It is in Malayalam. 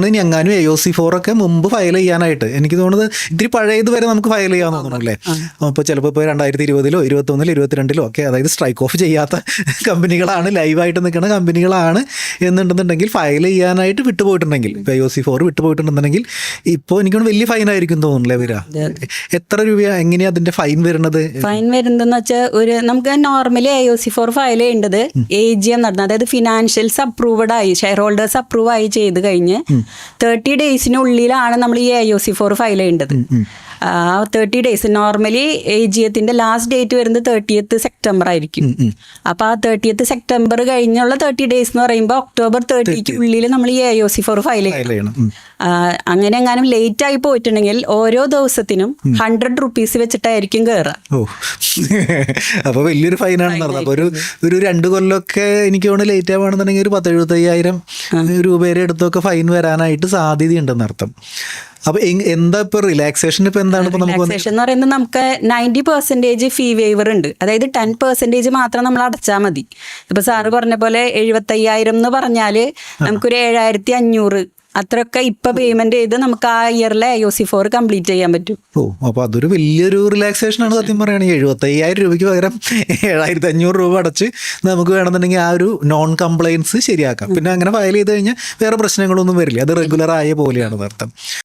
ഇനി എങ്ങാനും AOC4 ഒക്കെ മുമ്പ് ഫയൽ ചെയ്യാനായിട്ട് എനിക്ക് തോന്നുന്നത് ഇത്തിരി പഴയത് വരെ നമുക്ക് ഫയൽ ചെയ്യാമെന്ന് തോന്നുന്നു അല്ലേ? അപ്പോൾ ചിലപ്പോൾ ഇപ്പോൾ 2020-ലോ 2021-ലോ 2022-ലോ ഒക്കെ അതായത് സ്ട്രൈക്ക് ഓഫ് ചെയ്യാത്ത കമ്പനികളാണ്, ലൈവായിട്ട് നിൽക്കുന്ന കമ്പനികളാണ് എന്നുണ്ടെന്നുണ്ടെങ്കിൽ ഫയൽ ചെയ്യാനായിട്ട് വിട്ടുപോയിട്ടുണ്ടെങ്കിൽ, ഇപ്പോൾ AOC4 വിട്ടുപോയിട്ടുണ്ടെന്നുണ്ടെങ്കിൽ ഇപ്പോൾ എനിക്കൊന്ന് വലിയ ഫൈൻ ആയിരിക്കും തോന്നുന്നില്ലേ വരിക? എത്ര രൂപയാണ്, എങ്ങനെയാണ് അതിൻ്റെ ഫൈൻ വരുന്നത്? ഫൈൻ വരുന്നതെന്ന് വെച്ചാൽ നമുക്ക് നോർമലി AOC4 ഫയൽ ചെയ്യേണ്ടത് AGM നടന്നത്, അതായത് ഫിനാൻഷ്യൽസ് അപ്രൂവഡ് ആയി, ഷെയർ ഹോൾഡേഴ്സ് അപ്രൂവ് ആയി ചെയ്ത് കഴിഞ്ഞ് 30 ഡേയ്സിനുള്ളിലാണ് നമ്മൾ ഈ AOC4 ഫയൽ ചെയ്യേണ്ടത്. 30 ഡേയ്സ് നോർമലി AGMത്തിന്റെ ലാസ്റ്റ് ഡേറ്റ് വരുന്നത് 30th സെപ്റ്റംബർ ആയിരിക്കും. അപ്പൊ ആ 30th സെപ്റ്റംബർ കഴിഞ്ഞുള്ള 30 ഡേയ്സ് എന്ന് പറയുമ്പോൾ ഒക്ടോബർ 30ക്ക് ഉള്ളിൽ നമ്മൾ ഈ AOC4 ഫയൽ ചെയ്യണം. അങ്ങനെ എങ്ങാനും ലേറ്റ് ആയി പോയിട്ടുണ്ടെങ്കിൽ ഓരോ ദിവസത്തിനും 100 rupees വെച്ചിട്ടായിരിക്കും കയറുക. ഓ, അപ്പൊ വലിയൊരു ഫൈനാണെന്ന് പറഞ്ഞത്. അപ്പൊ ഒരു 2 കൊല്ലമൊക്കെ എനിക്ക് തോന്നുന്നു ലേറ്റ് ആവുകയാണെന്നുണ്ടെങ്കിൽ ഒരു 10,000-75,000 രൂപ വരെ അടുത്തൊക്കെ ഫൈൻ വരാനായിട്ട് സാധ്യതയുണ്ടെന്ന് അർത്ഥം. അപ്പൊ എന്താ ഇപ്പൊ റിലാക്സേഷൻ, ഇപ്പൊ എന്താണ് ഇപ്പൊ നമുക്ക് റിലാക്സേഷൻ എന്ന് പറയുന്നത് നമുക്ക് 90% ഫീ വേവർ ഉണ്ട്. അതായത് 10% മാത്രം നമ്മൾ അടച്ചാൽ മതി. ഇപ്പൊ സാറ് പറഞ്ഞ പോലെ 75,000 എന്ന് പറഞ്ഞാല് നമുക്കൊരു 7,500 അത്രയൊക്കെ ഇപ്പൊ പേയ്മെന്റ് ചെയ്ത് നമുക്ക് ആ ഇയറിലെ AOC4 കംപ്ലീറ്റ് ചെയ്യാൻ പറ്റും. ഓ, അപ്പൊ അതൊരു വലിയൊരു റിലാക്സേഷൻ ആണ് സത്യം പറയുകയാണെങ്കിൽ. 75,000 രൂപയ്ക്ക് പകരം 7,500 രൂപ അടച്ച് നമുക്ക് വേണമെന്നുണ്ടെങ്കിൽ ആ ഒരു നോൺ കംപ്ലയൻസ് ശരിയാക്കാം. പിന്നെ അങ്ങനെ ഫയൽ ചെയ്ത് കഴിഞ്ഞാൽ വേറെ പ്രശ്നങ്ങളൊന്നും വരില്ല. അത് റെഗുലർ ആയ പോലെയാണ് അർത്ഥം.